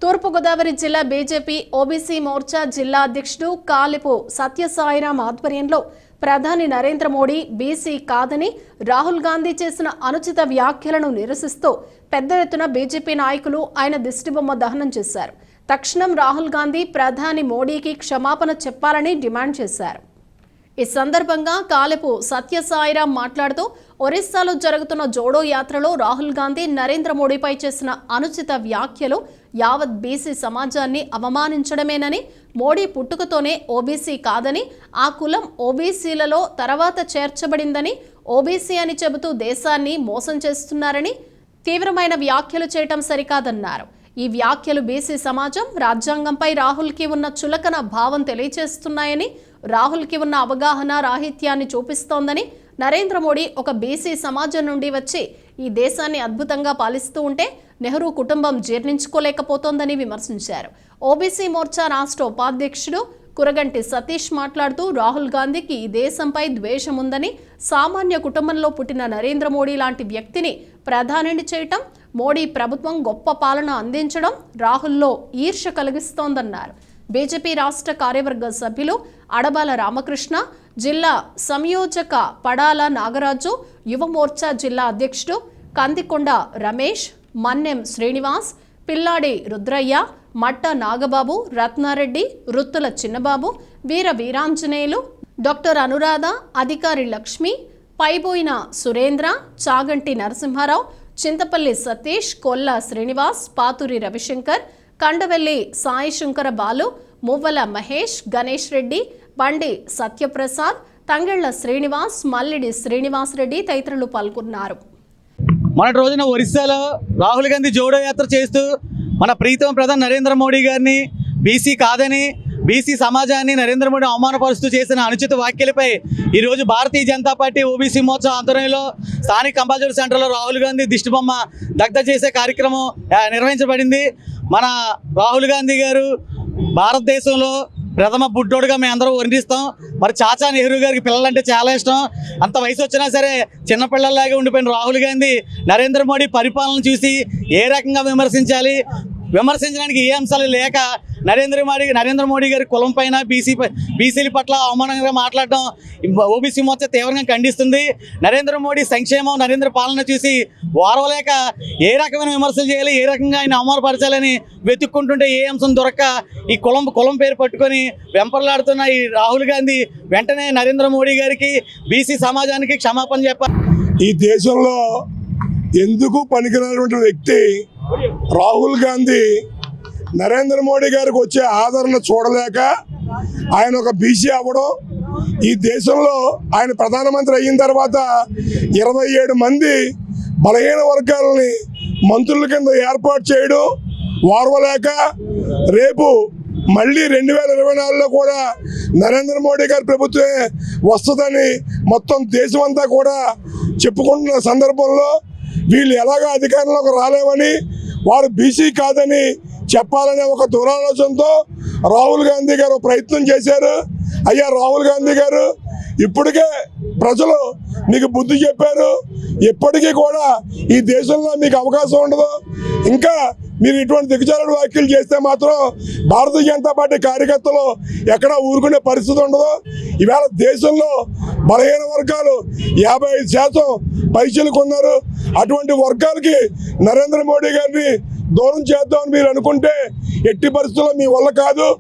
తూర్పుగోదావరి జిల్లా BJP OBC Morcha జిల్లా అధ్యక్షుడు కాలిపు సత్యసాయిరాం ఆధ్వర్యంలో ప్రధాని నరేంద్ర మోడీ బీసీ కాదని రాహుల్ గాంధీ చేసిన అనుచిత వ్యాఖ్యలను నిరసిస్తూ పెద్ద ఎత్తున బీజేపీ నాయకులు ఆయన దిష్టిబొమ్మ దహనం చేశారు. తక్షణం రాహుల్ గాంధీ ప్రధాని మోడీకి క్షమాపణ చెప్పాలని డిమాండ్ చేశారు. ఈ సందర్భంగా కాలిపు సత్యసాయిరాం మాట్లాడుతూ ఒరిస్సాలో జరుగుతున్న జోడో యాత్రలో రాహుల్ గాంధీ నరేంద్ర మోడీపై చేసిన అనుచిత వ్యాఖ్యలు యావత్ బీసీ సమాజాన్ని అవమానించడమేనని, మోడీ పుట్టుకతోనే ఓబీసీ కాదని, ఆ కులం ఓబీసీలలో తర్వాత చేర్చబడిందని, ఓబీసీ అని చెబుతూ దేశాన్ని మోసం చేస్తున్నారని తీవ్రమైన వ్యాఖ్యలు చేయటం సరికాదన్నారు. ఈ వ్యాఖ్యలు బీసీ సమాజం రాజ్యాంగంపై రాహుల్కి ఉన్న చులకన భావం తెలియజేస్తున్నాయని, రాహుల్కి ఉన్న అవగాహన రాహిత్యాన్ని చూపిస్తోందని, నరేంద్ర మోడీ ఒక బీసీ సమాజం నుండి వచ్చి ఈ దేశాన్ని అద్భుతంగా పాలిస్తూ ఉంటే నెహ్రూ కుటుంబం జీర్ణించుకోలేకపోతోందని విమర్శించారు. ఓబీసీ మోర్చా రాష్ట్ర ఉపాధ్యక్షుడు కురగంటి సతీష్ మాట్లాడుతూ రాహుల్ గాంధీకి ఈ దేశంపై ద్వేషం ఉందని, సామాన్య కుటుంబంలో పుట్టిన నరేంద్ర మోడీ లాంటి వ్యక్తిని ప్రధానిని చేయటం, మోడీ ప్రభుత్వం గొప్ప పాలన అందించడం రాహుల్లో ఈర్ష్య కలిగిస్తోందన్నారు. బీజేపీ రాష్ట్ర కార్యవర్గ సభ్యులు అడబాల రామకృష్ణ, జిల్లా సంయోజక పడాల నాగరాజు, యువ మోర్చా జిల్లా అధ్యక్షుడు కందికొండ రమేష్, మన్నెం శ్రీనివాస్, పిల్లాడి రుద్రయ్య, మట్ట నాగబాబు, రత్నారెడ్డి, రుత్తుల చిన్నబాబు, వీర వీరాంజనేయులు, డాక్టర్ అనురాధ, అధికారి లక్ష్మి, పైబోయిన సురేంద్ర, చాగంటి నరసింహారావు, చింతపల్లి సతీష్, కొల్ల శ్రీనివాస్, పాతూరి రవిశంకర్, కండవెల్లి సాయి శంకర బాలు, మువ్వల మహేష్, గణేష్ రెడ్డి, బండి సత్యప్రసాద్, తంగెళ్ల శ్రీనివాస్, మల్లిడి శ్రీనివాస్ రెడ్డి తదితరులు పాల్గొన్నారు. మొన్నటి రోజున ఒరిస్సాలో రాహుల్ గాంధీ జోడో యాత్ర చేస్తూ మన ప్రీతం ప్రధాని నరేంద్ర మోడీ గారిని బీసీ కాదని, బీసీ సమాజాన్ని నరేంద్ర మోడీ అవమానపరుస్తూ చేసిన అనుచిత వ్యాఖ్యలపై ఈరోజు భారతీయ జనతా పార్టీ ఓబీసీ మోర్చా ఆధ్వర్యంలో స్థానిక కంపల్సరీ సెంటర్లో రాహుల్ గాంధీ దిష్టిబొమ్మ దగ్ధ చేసే కార్యక్రమం నిర్వహించబడింది. మన రాహుల్ గాంధీ గారు భారతదేశంలో ప్రథమ బుడ్డోడుగా మేము అందరూ వర్ణిస్తాం. మరి చాచా నెహ్రూ గారికి పిల్లలంటే చాలా ఇష్టం. అంత వయసు వచ్చినా సరే చిన్నపిల్లల్లాగే ఉండిపోయిన రాహుల్ గాంధీ నరేంద్ర మోడీ పరిపాలన చూసి ఏ రకంగా విమర్శించడానికి ఏ అంశాలు లేక నరేంద్ర మోడీ గారి కులం పైన బీసీల పట్ల అవమానంగా మాట్లాడడం ఓబీసీ మోర్చా తీవ్రంగా ఖండిస్తుంది. నరేంద్ర మోడీ సంక్షేమం, నరేంద్ర పాలన చూసి వారవలేక ఏ రకమైన విమర్శలు చేయాలి, ఏ రకంగా ఆయన అవమానపరచాలని వెతుక్కుంటుంటే ఏ అంశం దొరక్క ఈ కులం పేరు పట్టుకొని వెంపర్లాడుతున్న ఈ రాహుల్ గాంధీ వెంటనే నరేంద్ర మోడీ గారికి, బీసీ సమాజానికి క్షమాపణ చెప్పాలి. ఈ దేశంలో ఎందుకు పనికిరానటువంటి వ్యక్తి రాహుల్ గాంధీ నరేంద్ర మోడీ గారికి వచ్చే ఆదరణ చూడలేక ఆయన ఒక బీసీ అవ్వడం, ఈ దేశంలో ఆయన ప్రధానమంత్రి అయిన తర్వాత 27 మంది బలహీన వర్గాలని మంత్రుల కింద ఏర్పాటు చేయడం వారవలేక రేపు మళ్ళీ 2024లో కూడా నరేంద్ర మోడీ గారి ప్రభుత్వమే వస్తుందని మొత్తం దేశమంతా కూడా చెప్పుకుంటున్న సందర్భంలో వీళ్ళు ఎలాగ అధికారంలోకి రాలేమని, వారు బీసీ కాదని చెప్పాలనే ఒక దురాలోచనతో రాహుల్ గాంధీ గారు ప్రయత్నం చేశారు. అయ్యా రాహుల్ గాంధీ గారు, ఇప్పటికే ప్రజలు మీకు బుద్ధి చెప్పారు. ఎప్పటికీ కూడా ఈ దేశంలో మీకు అవకాశం ఉండదు. ఇంకా మీరు ఇటువంటి దిగజారుడు వ్యాఖ్యలు చేస్తే మాత్రం భారతీయ జనతా పార్టీ కార్యకర్తలు ఎక్కడా ఊరుకునే పరిస్థితి ఉండదు. ఈవేళ దేశంలో బలహీన వర్గాలు 55% పైసలు కొన్నారు. అటువంటి వర్గాలకి నరేంద్ర మోడీ గారిని దూరం చేద్దామని మీరు అనుకుంటే ఎట్టి పరిస్థితుల్లో మీ వల్ల కాదు.